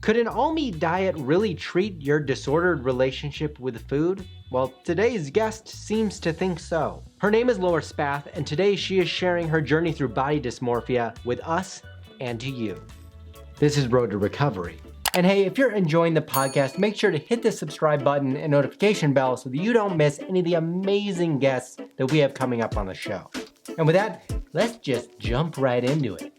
Could an all-meat diet really treat your disordered relationship with food? Well, today's guest seems to think so. Her name is Laura Spath, and today she is sharing her journey through body dysmorphia with us and to you. This is Road to Recovery. And hey, if you're enjoying the podcast, make sure to hit the subscribe button and notification bell so that you don't miss any of the amazing guests that we have coming up on the show. And with that, let's just jump right into it.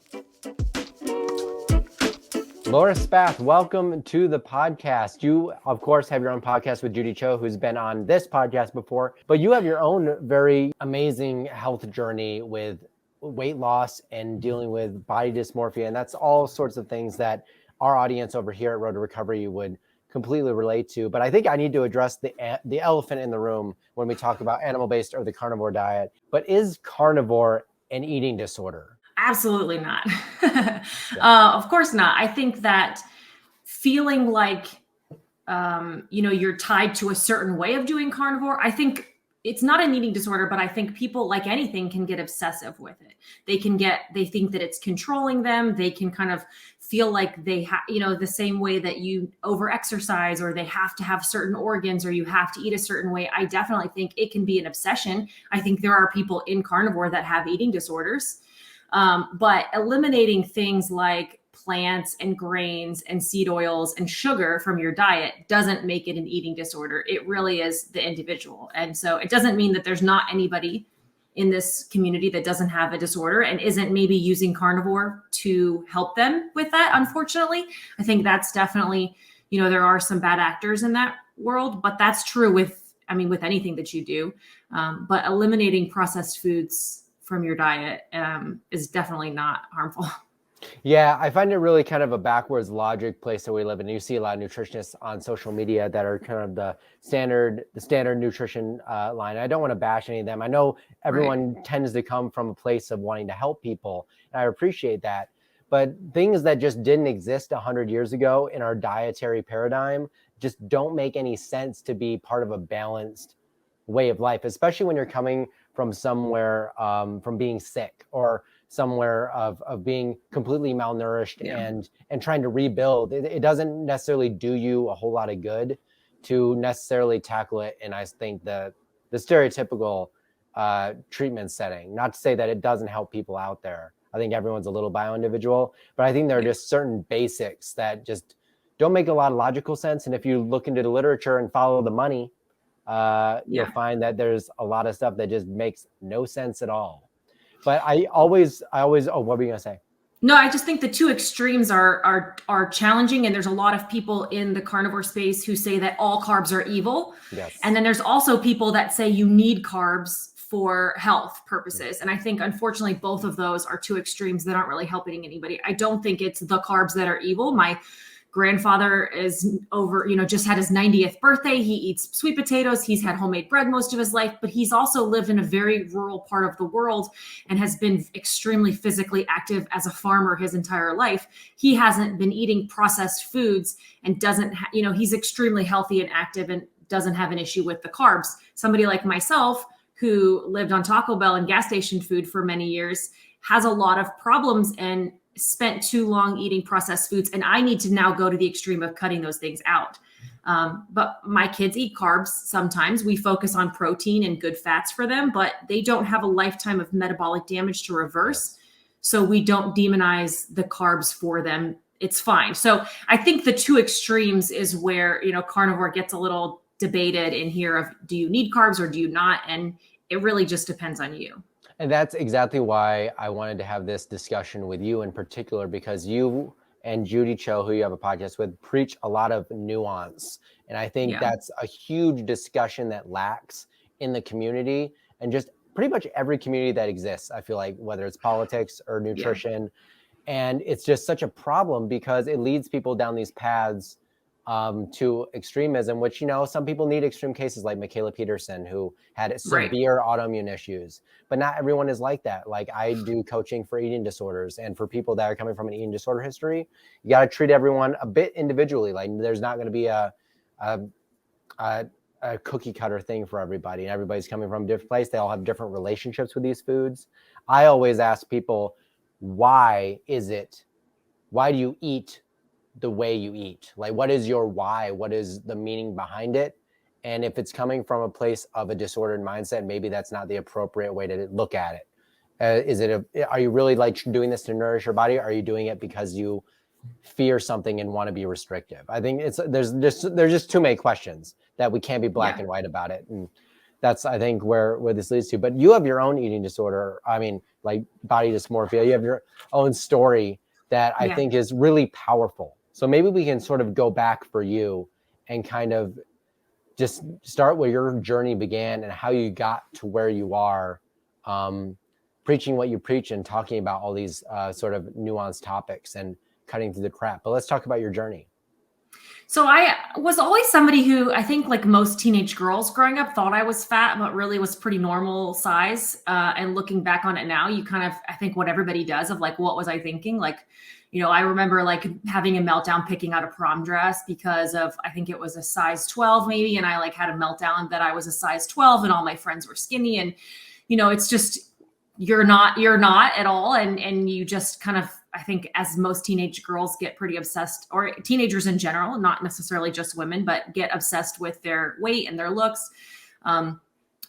Laura Spath, welcome to the podcast. You, of course, have your own podcast with Judy Cho, who's been on this podcast before, but you have your own very amazing health journey with weight loss and dealing with body dysmorphia. And that's all sorts of things that our audience over here at Road to Recovery would completely relate to. But I think I need to address the elephant in the room when we talk about animal-based or the carnivore diet. But is carnivore an eating disorder? Absolutely not. Of course not. I think that feeling like, you're tied to a certain way of doing carnivore, I think it's not an eating disorder, but I think people, like anything, can get obsessive with it. They think that it's controlling them. They can kind of feel like they have, the same way that you over-exercise or they have to have certain organs or you have to eat a certain way. I definitely think it can be an obsession. I think there are people in carnivore that have eating disorders. But eliminating things like plants and grains and seed oils and sugar from your diet doesn't make it an eating disorder. It really is the individual. And so it doesn't mean that there's not anybody in this community that doesn't have a disorder and isn't maybe using carnivore to help them with that. Unfortunately, I think that's definitely, there are some bad actors in that world, but that's true with anything that you do. But eliminating processed foods from your diet is definitely not harmful. Yeah, I find it really kind of a backwards logic place that we live in. You see a lot of nutritionists on social media that are kind of the standard nutrition line. I don't want to bash any of them. I know everyone tends to come from a place of wanting to help people, and I appreciate that. But things that just didn't exist 100 years ago in our dietary paradigm just don't make any sense to be part of a balanced way of life, especially when you're coming from somewhere, from being sick or somewhere of being completely malnourished and trying to rebuild. It doesn't necessarily do you a whole lot of good to necessarily tackle it. And I think the stereotypical treatment setting, not to say that it doesn't help people out there. I think everyone's a little bio-individual, but I think there are just certain basics that just don't make a lot of logical sense. And if you look into the literature and follow the money, you'll find that there's a lot of stuff that just makes no sense at all. But I always, oh, what were you gonna say? No, I just think the two extremes are challenging, and there's a lot of people in the carnivore space who say that all carbs are evil. Yes. And then there's also people that say you need carbs for health purposes. And I think, unfortunately, both of those are two extremes that aren't really helping anybody. I don't think it's the carbs that are evil. My grandfather is just had his 90th birthday. He eats sweet potatoes. He's had homemade bread most of his life, but he's also lived in a very rural part of the world and has been extremely physically active as a farmer his entire life. He hasn't been eating processed foods and doesn't, he's extremely healthy and active and doesn't have an issue with the carbs. Somebody like myself, who lived on Taco Bell and gas station food for many years, has a lot of problems and spent too long eating processed foods. And I need to now go to the extreme of cutting those things out. But my kids eat carbs sometimes. We focus on protein and good fats for them, but they don't have a lifetime of metabolic damage to reverse. So we don't demonize the carbs for them. It's fine. So I think the two extremes is where, carnivore gets a little debated in here of, do you need carbs or do you not? And it really just depends on you. And that's exactly why I wanted to have this discussion with you in particular, because you and Judy Cho, who you have a podcast with, preach a lot of nuance. And I think that's a huge discussion that lacks in the community and just pretty much every community that exists. I feel like, whether it's politics or nutrition. And it's just such a problem because it leads people down these paths to extremism, which, some people need extreme cases like Michaela Peterson, who had severe autoimmune issues, but not everyone is like that. Like, I do coaching for eating disorders, and for people that are coming from an eating disorder history, you got to treat everyone a bit individually. Like, there's not going to be a cookie cutter thing for everybody, and everybody's coming from a different place. They all have different relationships with these foods. I always ask people, why do you eat the way you eat? Like, what is your why? What is the meaning behind it? And if it's coming from a place of a disordered mindset, maybe that's not the appropriate way to look at it. Are you really like doing this to nourish your body? Or are you doing it because you fear something and want to be restrictive? I think there's just too many questions that we can't be black and white about it. And that's, I think, where this leads to. But you have your own eating disorder. I mean, like body dysmorphia. You have your own story that I think is really powerful. So maybe we can sort of go back for you and kind of just start where your journey began and how you got to where you are, preaching what you preach and talking about all these sort of nuanced topics and cutting through the crap. But let's talk about your journey. So I was always somebody who, I think like most teenage girls growing up, thought I was fat, but really was pretty normal size. And looking back on it now, you kind of, I think what everybody does of like, what was I thinking? Like, I remember like having a meltdown picking out a prom dress because of, I think it was a size 12 maybe. And I like had a meltdown that I was a size 12 and all my friends were skinny. And, it's just, you're not at all. And you just kind of, I think as most teenage girls get pretty obsessed, or teenagers in general, not necessarily just women, but get obsessed with their weight and their looks. I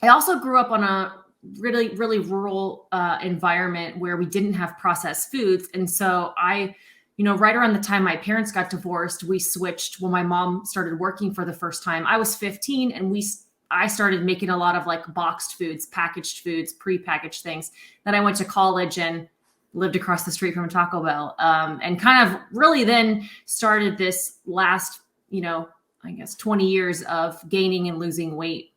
also grew up on a really, really rural environment where we didn't have processed foods. And so I, right around the time my parents got divorced, we switched when my mom started working for the first time. I was 15 and I started making a lot of like boxed foods, packaged foods, prepackaged things. Then I went to college and lived across the street from a Taco Bell, and kind of really then started this last, I guess 20 years of gaining and losing weight.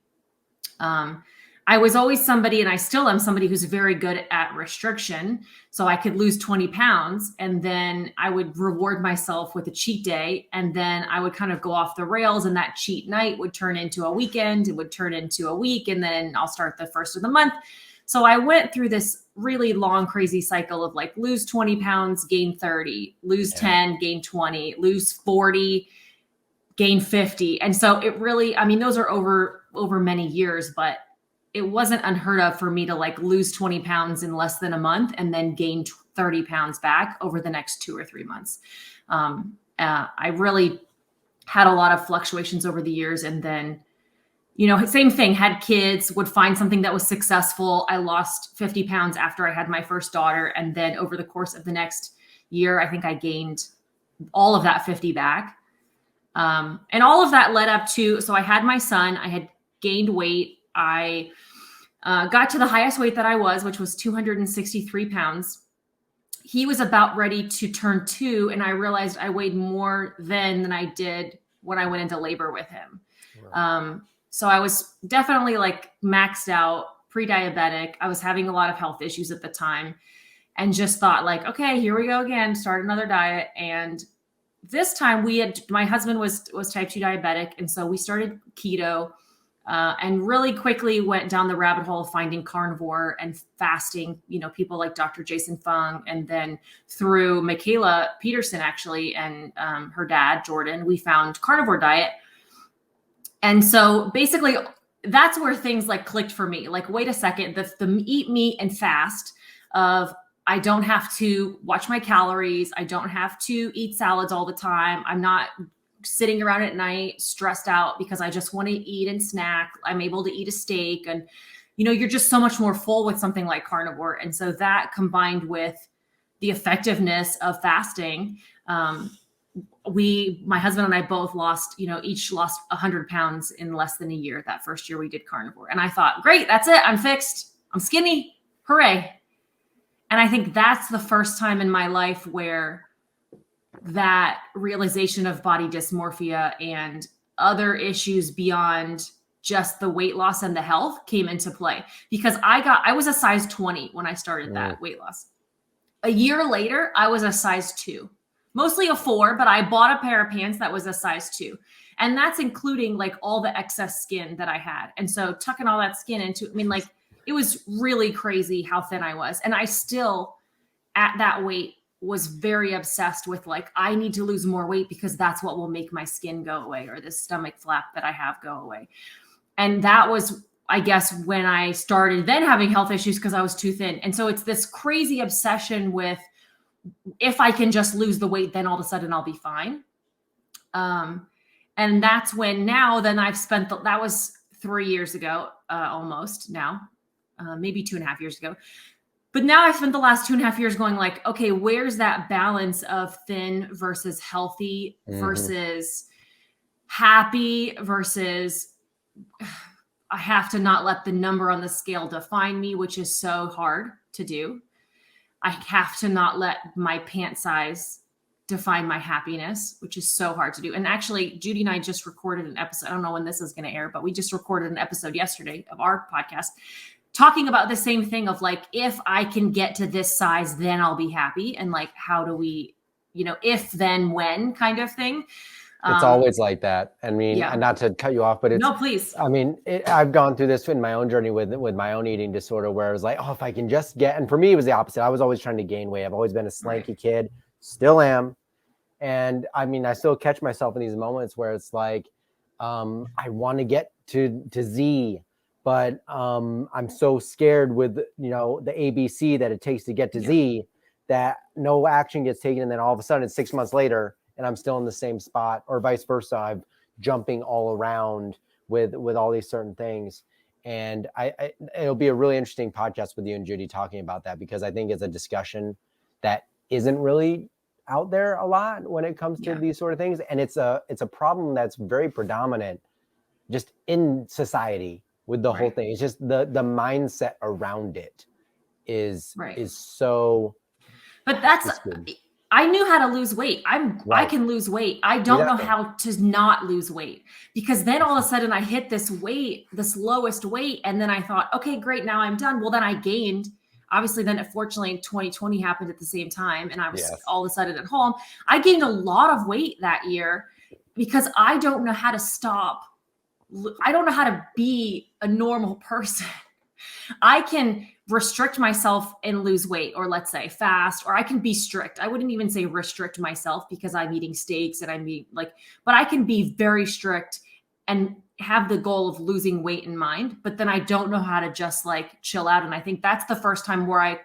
I was always somebody, and I still am somebody who's very good at restriction. So I could lose 20 pounds and then I would reward myself with a cheat day. And then I would kind of go off the rails, and that cheat night would turn into a weekend. It would turn into a week. And then I'll start the first of the month. So I went through this really long, crazy cycle of like lose 20 pounds, gain 30, lose 10, gain 20, lose 40, gain 50. And so it really, those are over many years, but it wasn't unheard of for me to like lose 20 pounds in less than a month and then gain 30 pounds back over the next 2 or 3 months. I really had a lot of fluctuations over the years. And then, same thing, had kids, would find something that was successful. I lost 50 pounds after I had my first daughter. And then over the course of the next year, I think I gained all of that 50 back. And all of that led up to, so I had my son, I had gained weight. I got to the highest weight that I was, which was 263 pounds. He was about ready to turn 2. And I realized I weighed more then than I did when I went into labor with him. Right. So I was definitely like maxed out, pre-diabetic. I was having a lot of health issues at the time and just thought like, okay, here we go again, start another diet. And this time my husband was type 2 diabetic. And so we started keto and really quickly went down the rabbit hole of finding carnivore and fasting, people like Dr. Jason Fung. And then through Michaela Peterson, actually, and her dad, Jordan, we found Carnivore Diet. And so basically that's where things like clicked for me. Like, wait a second, the eat meat and fast of I don't have to watch my calories. I don't have to eat salads all the time. I'm not sitting around at night stressed out because I just want to eat and snack. I'm able to eat a steak and, you're just so much more full with something like carnivore. And so that combined with the effectiveness of fasting, my husband and I both lost, each lost 100 pounds in less than a year. That first year we did carnivore. And I thought, great, that's it. I'm fixed. I'm skinny. Hooray. And I think that's the first time in my life where that realization of body dysmorphia and other issues beyond just the weight loss and the health came into play, because I was a size 20 when I started that weight loss. A year later, I was a size 2. Mostly a 4, but I bought a pair of pants that was a size 2. And that's including like all the excess skin that I had. And so tucking all that skin into, it was really crazy how thin I was. And I still, at that weight, was very obsessed with like, I need to lose more weight because that's what will make my skin go away, or this stomach flap that I have go away. And that was, I guess, when I started then having health issues because I was too thin. And so it's this crazy obsession with if I can just lose the weight, then all of a sudden I'll be fine. And that's when now, then I've spent, that was 3 years ago, almost now, maybe 2.5 years ago. But now I've spent the last 2.5 years going like, okay, where's that balance of thin versus healthy versus happy versus I have to not let the number on the scale define me, which is so hard to do. I have to not let my pant size define my happiness, which is so hard to do. And actually, Judy and I just recorded an episode. I don't know when this is going to air, but we just recorded an episode yesterday of our podcast talking about the same thing of like, if I can get to this size, then I'll be happy. And like, how do we, if, then, when kind of thing. It's always like that. I mean, yeah. not to cut you off, but it's, no, please. I mean, I've gone through this in my own journey with my own eating disorder, where it was like, oh, if I can just get, and for me, it was the opposite. I was always trying to gain weight. I've always been a slanky kid, still am. And I mean, I still catch myself in these moments where it's like, I want to get to Z, but I'm so scared with, the ABC that it takes to get to Z that no action gets taken. And then all of a sudden it's 6 months later and I'm still in the same spot, or vice versa. I'm jumping all around with all these certain things. And it'll be a really interesting podcast with you and Judy talking about that, because I think it's a discussion that isn't really out there a lot when it comes to these sort of things. And it's a problem that's very predominant just in society with the whole thing. It's just the mindset around it is so. But that's, I knew how to lose weight. I can lose weight. I don't know how to not lose weight, because then all of a sudden I hit this weight, this lowest weight. And then I thought, okay, great. Now I'm done. Well, then I gained. Obviously, then fortunately 2020 happened at the same time. And I was all of a sudden at home. I gained a lot of weight that year because I don't know how to stop. I don't know how to be a normal person. I can restrict myself and lose weight, or let's say fast, or I can be strict. I wouldn't even say restrict myself because I'm eating steaks and I'm eating but I can be very strict and have the goal of losing weight in mind, but then I don't know how to just like chill out. And I think that's the first time where I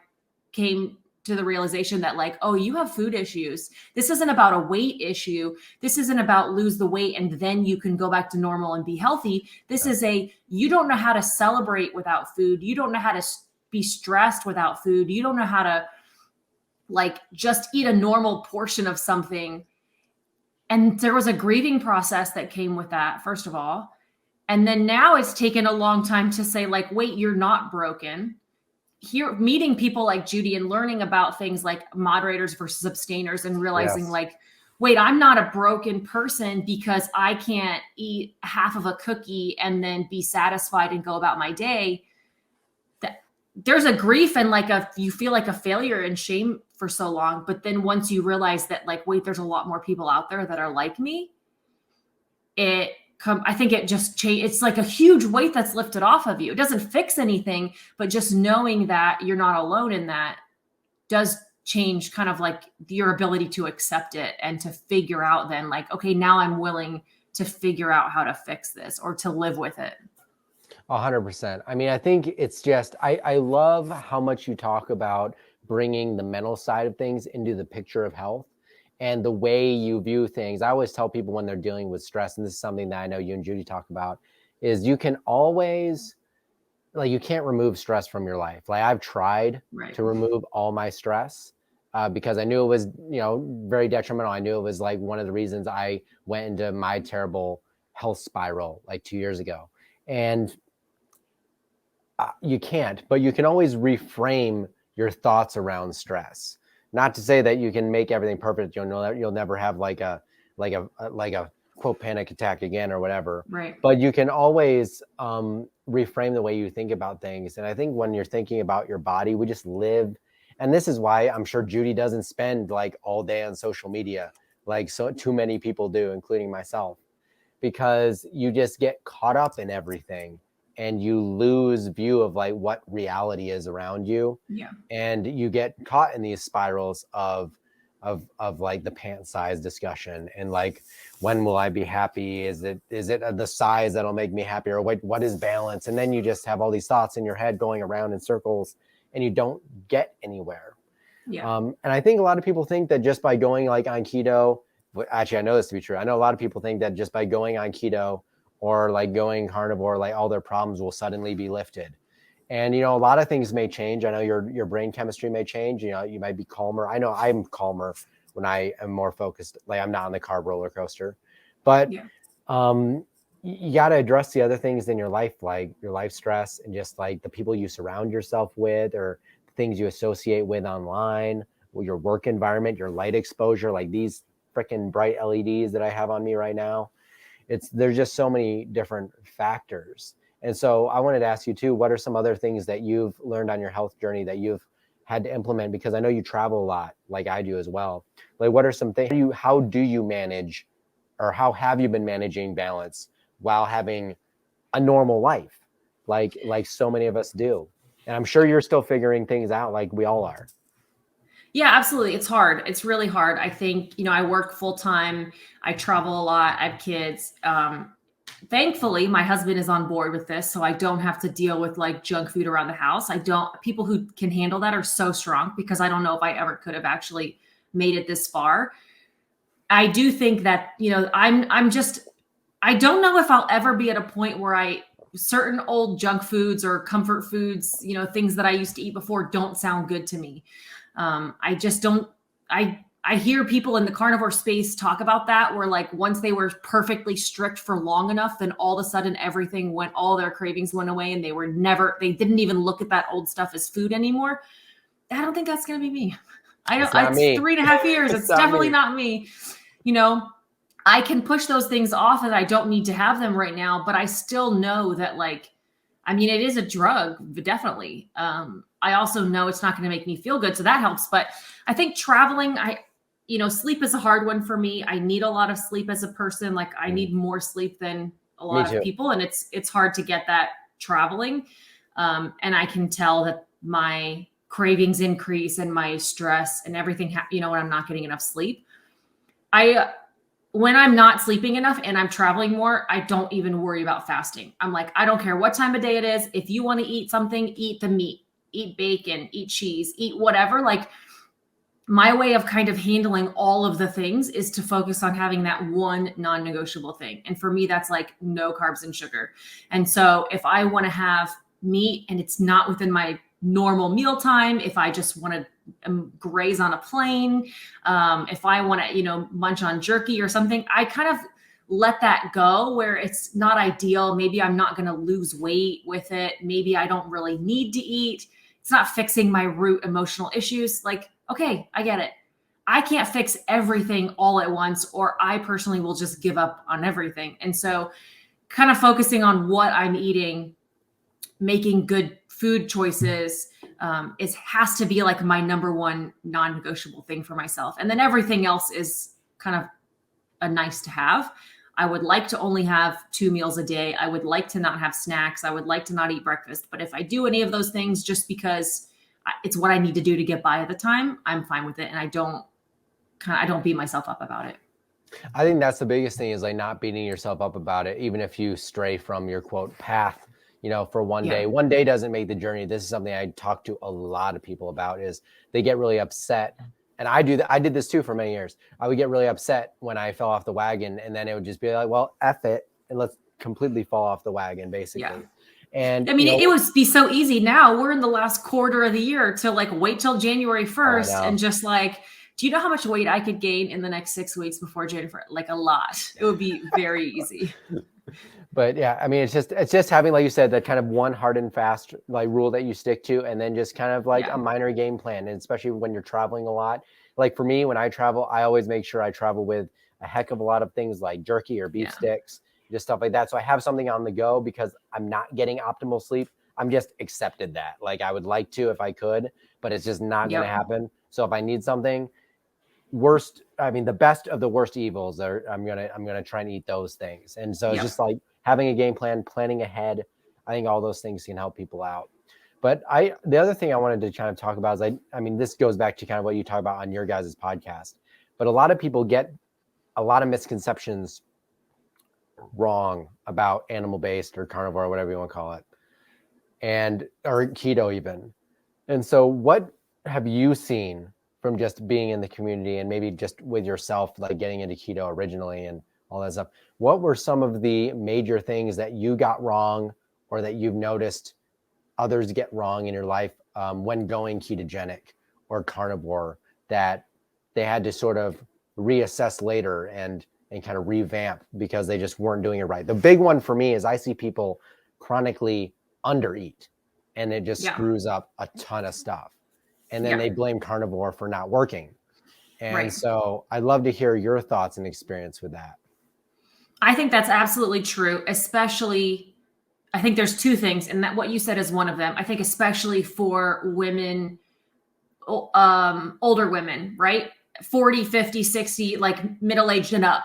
came to the realization that like, oh, you have food issues. This isn't about a weight issue. This isn't about lose the weight and then you can go back to normal and be healthy. This is you don't know how to celebrate without food. You don't know how to be stressed without food. You don't know how to like just eat a normal portion of something. And there was a grieving process that came with that, first of all. And then now it's taken a long time to say like, wait, you're not broken. Here, meeting people like Judy and learning about things like moderators versus abstainers and realizing like, wait, I'm not a broken person because I can't eat half of a cookie and then be satisfied and go about my day. There's a grief and like you feel like a failure and shame for so long. But then once you realize that like, wait, there's a lot more people out there that are like me. I think it just change. It's like a huge weight that's lifted off of you. It doesn't fix anything, but just knowing that you're not alone in that does change kind of like your ability to accept it and to figure out then like, okay, now I'm willing to figure out how to fix this or to live with it. 100%. I mean, I think it's just, I love how much you talk about bringing the mental side of things into the picture of health and the way you view things. I always tell people when they're dealing with stress, and this is something that I know you and Judy talk about, is you can always, like, you can't remove stress from your life. Like I've tried to remove all my stress because I knew it was, very detrimental. I knew it was like one of the reasons I went into my terrible health spiral like 2 years ago. And you can't, but you can always reframe your thoughts around stress. Not to say that you can make everything perfect. You'll never have like a quote panic attack again or whatever. Right. But you can always reframe the way you think about things. And I think when you're thinking about your body, we just live. And this is why I'm sure Judy doesn't spend like all day on social media, like so too many people do, including myself, because you just get caught up in everything. And you lose view of like what reality is around you. Yeah. And you get caught in these spirals of like the pant size discussion and like, when will I be happy? Is it the size that'll make me happy? Or what is balance? And then you just have all these thoughts in your head going around in circles and you don't get anywhere. Yeah. And I think a lot of people think that just by going like on keto, actually, I know this to be true. I know a lot of people think that just by going on keto or like going carnivore, like all their problems will suddenly be lifted. And, a lot of things may change. I know your brain chemistry may change. You might be calmer. I know I'm calmer when I am more focused. Like I'm not on the carb roller coaster, but Yeah. you got to address the other things in your life, like your life stress and just like the people you surround yourself with or things you associate with online, your work environment, your light exposure, like these freaking bright LEDs that I have on me right now. There's just so many different factors. And so I wanted to ask you too, what are some other things that you've learned on your health journey that you've had to implement? Because I know you travel a lot like I do as well. Like what are some things, how do you manage or how have you been managing balance while having a normal life? Like so many of us do. And I'm sure you're still figuring things out like we all are. Yeah, absolutely. It's hard. It's really hard. I think, I work full time. I travel a lot. I have kids. Thankfully, my husband is on board with this, so I don't have to deal with like junk food around the house. People who can handle that are so strong because I don't know if I ever could have actually made it this far. I do think that, I don't know if I'll ever be at a point where certain old junk foods or comfort foods, things that I used to eat before don't sound good to me. I just don't, I hear people in the carnivore space talk about that where like once they were perfectly strict for long enough, then all of a sudden all their cravings went away and they didn't even look at that old stuff as food anymore. I don't think that's going to be me. It's not It's me. 3.5 years. It's It's not definitely me. not me. I can push those things off and I don't need to have them right now, but I still know that it is a drug, definitely. I also know it's not going to make me feel good. So that helps. But I think traveling, sleep is a hard one for me. I need a lot of sleep as a person. Like I need more sleep than a lot of people. And it's hard to get that traveling. And I can tell that my cravings increase and my stress and everything, when I'm not getting enough sleep. When I'm not sleeping enough and I'm traveling more, I don't even worry about fasting. I'm like, I don't care what time of day it is. If you want to eat something, eat the meat, eat bacon, eat cheese, eat whatever. Like my way of kind of handling all of the things is to focus on having that one non-negotiable thing. And for me, that's like no carbs and sugar. And so if I want to have meat and it's not within my normal meal time, if I just want to graze on a plane, if I want to, munch on jerky or something, I kind of let that go where it's not ideal. Maybe I'm not going to lose weight with it. Maybe I don't really need to eat. It's not fixing my root emotional issues. Like, okay, I get it. I can't fix everything all at once, or I personally will just give up on everything. And so kind of focusing on what I'm eating, making good food choices, has to be like my number one non-negotiable thing for myself. And then everything else is kind of a nice to have. I would like to only have 2 meals a day. I would like to not have snacks. I would like to not eat breakfast. But if I do any of those things just because it's what I need to do to get by at the time, I'm fine with it. And I don't beat myself up about it. I think that's the biggest thing is like not beating yourself up about it, even if you stray from your quote path, for one day. One day doesn't make the journey. This is something I talk to a lot of people about is they get really upset. And I did this too for many years. I would get really upset when I fell off the wagon, and then it would just be like, well, F it, and let's completely fall off the wagon, basically. Yeah. And it would be so easy now. We're in the last quarter of the year to like wait till January 1st and just like, do you know how much weight I could gain in the next 6 weeks before January? Like a lot. It would be very easy. But yeah, it's just having, like you said, that kind of one hard and fast like rule that you stick to, and then just kind of like a minor game plan. And especially when you're traveling a lot, like for me, when I travel, I always make sure I travel with a heck of a lot of things like jerky or beef sticks, just stuff like that. So I have something on the go because I'm not getting optimal sleep. I'm just accepted that. Like I would like to if I could, but it's just not going to happen. So if I need something, the best of the worst evils are I'm gonna try and eat those things. And so it's just like having a game plan, planning ahead. I think all those things can help people out. But the other thing I wanted to kind of talk about is this goes back to kind of what you talk about on your guys' podcast. But a lot of people get a lot of misconceptions wrong about animal-based or carnivore or whatever you want to call it, or keto even. And so what have you seen from just being in the community and maybe just with yourself, like getting into keto originally and all that stuff? What were some of the major things that you got wrong or that you've noticed others get wrong in your life when going ketogenic or carnivore that they had to sort of reassess later and kind of revamp because they just weren't doing it right? The big one for me is I see people chronically undereat and it just screws up a ton of stuff. And then they blame carnivore for not working. And so I'd love to hear your thoughts and experience with that. I think that's absolutely true, especially, I think there's two things, and that what you said is one of them. I think especially for women, older women, right? 40, 50, 60, like middle-aged and up.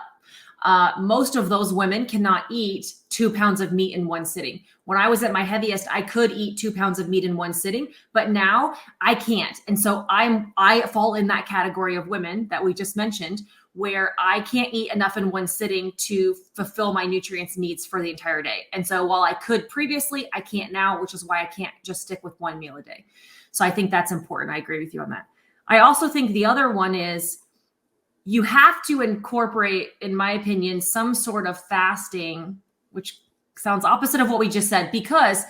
Most of those women cannot eat 2 pounds of meat in one sitting. When I was at my heaviest, I could eat 2 pounds of meat in one sitting, but now I can't. And so I fall in that category of women that we just mentioned, where I can't eat enough in one sitting to fulfill my nutrients needs for the entire day. And so while I could previously, I can't now, which is why I can't just stick with one meal a day. So I think that's important. I agree with you on that. I also think the other one is you have to incorporate, in my opinion, some sort of fasting, which sounds opposite of what we just said, because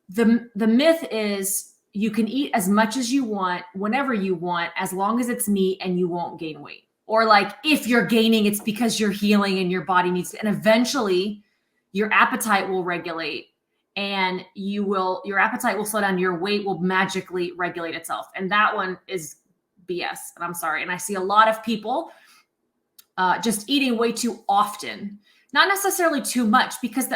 the myth is you can eat as much as you want, whenever you want, as long as it's meat and you won't gain weight. Or like if you're gaining, it's because you're healing and your body needs to, and eventually your appetite will regulate and your appetite will slow down, your weight will magically regulate itself. And that one is BS. And I'm sorry. And I see a lot of people just eating way too often, not necessarily too much, because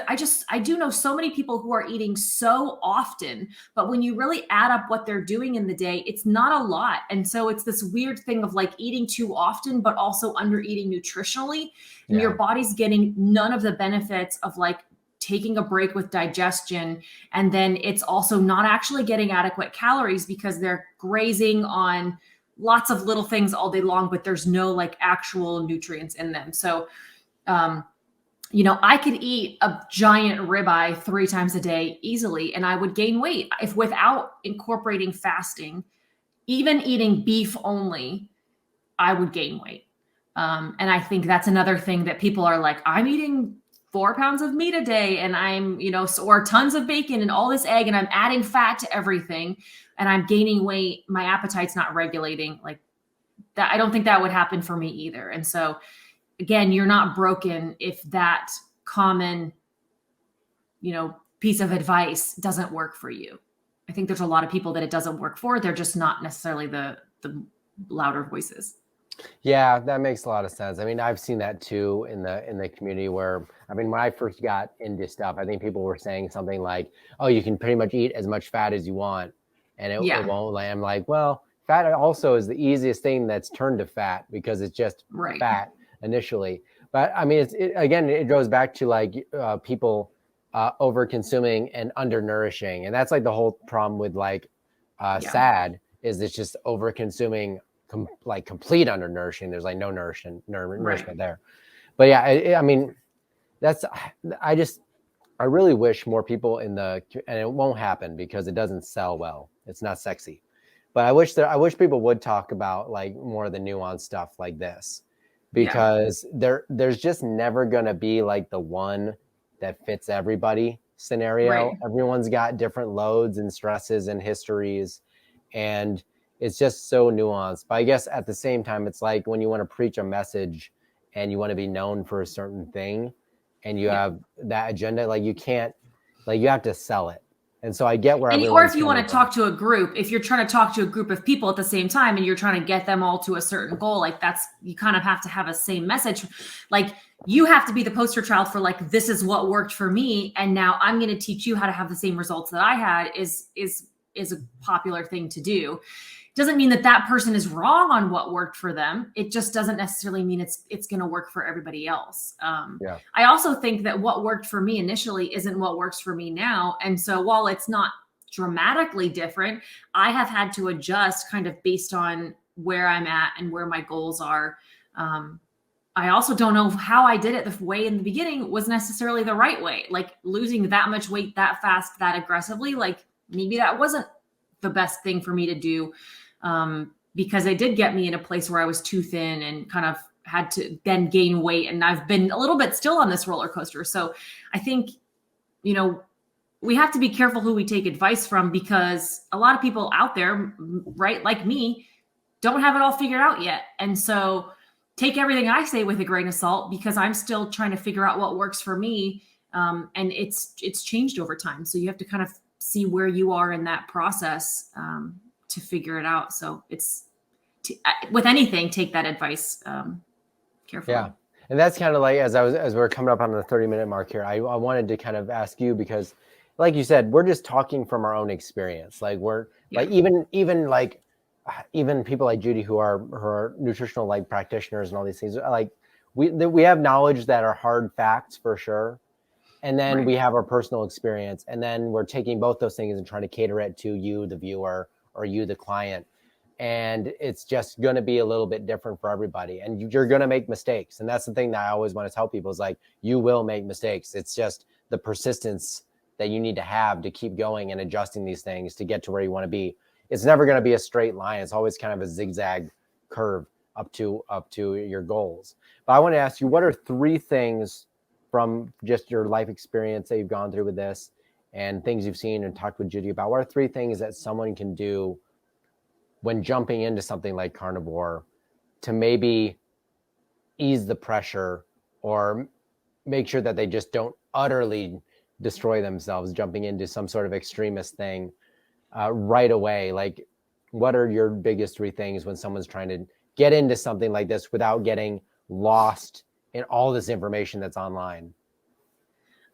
I do know so many people who are eating so often, but when you really add up what they're doing in the day, it's not a lot. And so it's this weird thing of like eating too often, but also under eating nutritionally, and your body's getting none of the benefits of like taking a break with digestion. And then it's also not actually getting adequate calories because they're grazing on lots of little things all day long, but there's no like actual nutrients in them. So, I could eat a giant ribeye 3 times a day easily, and I would gain weight if without incorporating fasting, even eating beef only, I would gain weight. And I think that's another thing that people are like, I'm eating 4 pounds of meat a day and I'm, or tons of bacon and all this egg and I'm adding fat to everything and I'm gaining weight. My appetite's not regulating like that. I don't think that would happen for me either. And so again, you're not broken if that common, piece of advice doesn't work for you. I think there's a lot of people that it doesn't work for. They're just not necessarily the louder voices. Yeah, that makes a lot of sense. I mean, I've seen that too in the community where, when I first got into stuff, I think people were saying something like, oh, you can pretty much eat as much fat as you want and it won't. I'm like, well, fat also is the easiest thing that's turned to fat because it's just fat initially. But it goes back to like people over consuming and undernourishing. And that's like the whole problem with like SAD is it's just over consuming like complete undernourishing. There's like no nourishment there. But yeah, I really wish more people and it won't happen because it doesn't sell well. It's not sexy. But I wish people would talk about like more of the nuanced stuff like this, because there's just never going to be like the one that fits everybody scenario. Right. Everyone's got different loads and stresses and histories, and it's just so nuanced. But I guess at the same time, it's like when you want to preach a message and you want to be known for a certain thing and you have that agenda, like you can't, like you have to sell it. And so I get where or if you want to talk to a group, if you're trying to talk to a group of people at the same time and you're trying to get them all to a certain goal, like you kind of have to have a same message. Like you have to be the poster child for like, this is what worked for me. And now I'm going to teach you how to have the same results that I had is a popular thing to do. Doesn't mean that person is wrong on what worked for them. It just doesn't necessarily mean it's going to work for everybody else. I also think that what worked for me initially isn't what works for me now. And so while it's not dramatically different, I have had to adjust kind of based on where I'm at and where my goals are. I also don't know how I did it the way in the beginning was necessarily the right way. Like losing that much weight that fast, that aggressively, like maybe that wasn't the best thing for me to do. because they did get me in a place where I was too thin and kind of had to then gain weight. And I've been a little bit still on this roller coaster. So I think, we have to be careful who we take advice from, because a lot of people out there, right, like me, don't have it all figured out yet. And so take everything I say with a grain of salt, because I'm still trying to figure out what works for me. And it's changed over time. So you have to kind of see where you are in that process to figure it out. So with anything, take that advice carefully. Yeah. And that's kind of like, as we're coming up on the 30-minute mark here, I wanted to kind of ask you, because like you said, we're just talking from our own experience. Like like even people like Judy who are nutritional like practitioners and all these things, like we have knowledge that are hard facts for sure. And then we have our personal experience, and then we're taking both those things and trying to cater it to you, the viewer, or you, the client. And it's just going to be a little bit different for everybody. And you're going to make mistakes. And that's the thing that I always want to tell people is like, you will make mistakes. It's just the persistence that you need to have to keep going and adjusting these things to get to where you want to be. It's never going to be a straight line. It's always kind of a zigzag curve up to your goals. But I want to ask you, what are 3 things from just your life experience that you've gone through with this and things you've seen and talked with Judy about? What are 3 things that someone can do when jumping into something like carnivore to maybe ease the pressure or make sure that they just don't utterly destroy themselves jumping into some sort of extremist thing right away? Like, what are your biggest 3 things when someone's trying to get into something like this without getting lost in all this information that's online?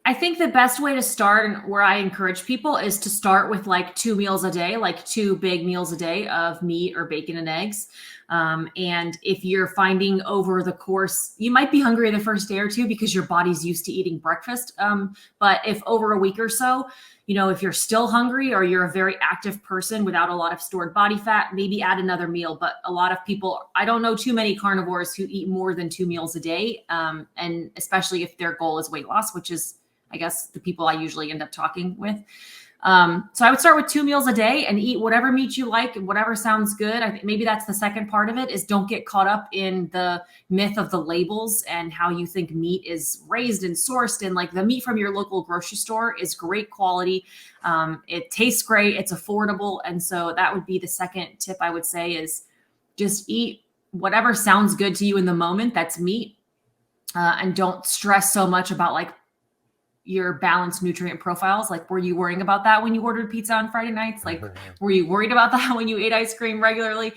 I think the best way to start, and where I encourage people, is to start with like 2 meals a day, like 2 big meals a day of meat or bacon and eggs. And if you're finding over the course, you might be hungry the first day or 2 because your body's used to eating breakfast. But if over a week or so, if you're still hungry or you're a very active person without a lot of stored body fat, maybe add another meal. But a lot of people, I don't know too many carnivores who eat more than 2 meals a day. And especially if their goal is weight loss, which is, I guess, the people I usually end up talking with. So I would start with 2 meals a day and eat whatever meat you like and whatever sounds good. I think maybe that's the second part of it, is don't get caught up in the myth of the labels and how you think meat is raised and sourced. And like, the meat from your local grocery store is great quality. It tastes great. It's affordable. And so that would be the second tip I would say, is just eat whatever sounds good to you in the moment. That's meat. And don't stress so much about like your balanced nutrient profiles. Like, were you worrying about that when you ordered pizza on Friday nights? Like, were you worried about that when you ate ice cream regularly?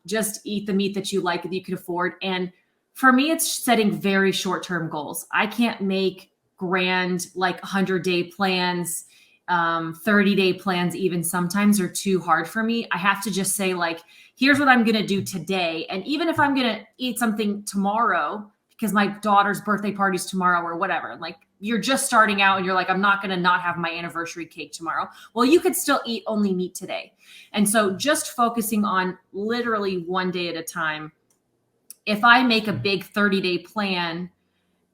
Just eat the meat that you like, that you can afford. And for me, it's setting very short-term goals. I can't make grand, like 100-day plans, 30-day plans even sometimes are too hard for me. I have to just say, like, here's what I'm going to do today. And even if I'm going to eat something tomorrow, because my daughter's birthday party's tomorrow or whatever, like, you're just starting out and you're like, I'm not going to not have my anniversary cake tomorrow. Well, you could still eat only meat today. And so just focusing on literally 1 day at a time. If I make a big 30-day plan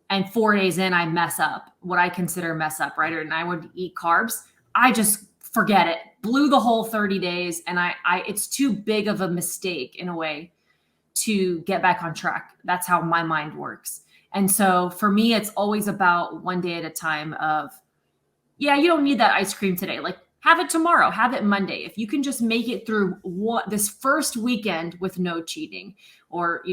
and 4 days in, I mess up, what I consider mess up, right? And I would eat carbs, I just forget it, blew the whole 30 days. And it's too big of a mistake in a way to get back on track. That's how my mind works. And so for me, it's always about 1 day at a time of, yeah, you don't need that ice cream today. Like, have it tomorrow, have it Monday. If you can just make it through this first weekend with no cheating or,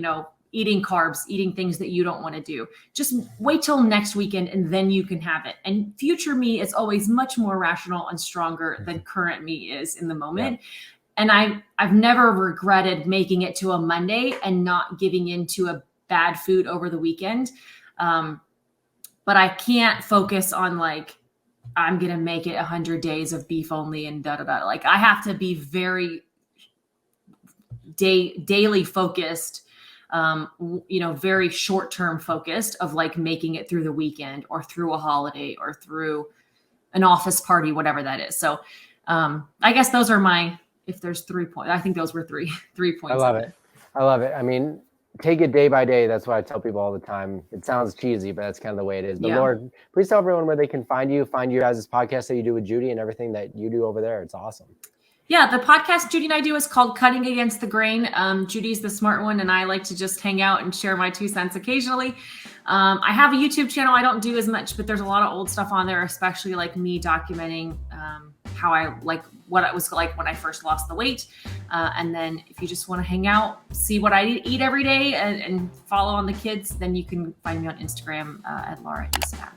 eating carbs, eating things that you don't want to do, just wait till next weekend and then you can have it. And future me is always much more rational and stronger than current me is in the moment. Yeah. And I've never regretted making it to a Monday and not giving into a bad food over the weekend. But I can't focus on like, I'm going to make it 100 days of beef only and da-da-da. Like, I have to be very daily focused, very short-term focused of like making it through the weekend or through a holiday or through an office party, whatever that is. So I guess those are if there's 3 points, I think those were three points. I love it. I mean, take it day by day. That's what I tell people all the time. It sounds cheesy, but that's kind of the way it is. But yeah. Laura, please tell everyone where they can find you guys' podcast that you do with Judy and everything that you do over there. It's awesome. Yeah, the podcast Judy and I do is called Cutting Against the Grain. Judy's the smart one, and I like to just hang out and share my 2 cents occasionally. I have a YouTube channel. I don't do as much, but there's a lot of old stuff on there, especially like me documenting how I like what it was like when I first lost the weight. And then if you just want to hang out, see what I eat every day and follow on the kids, then you can find me on Instagram at Laura Spath.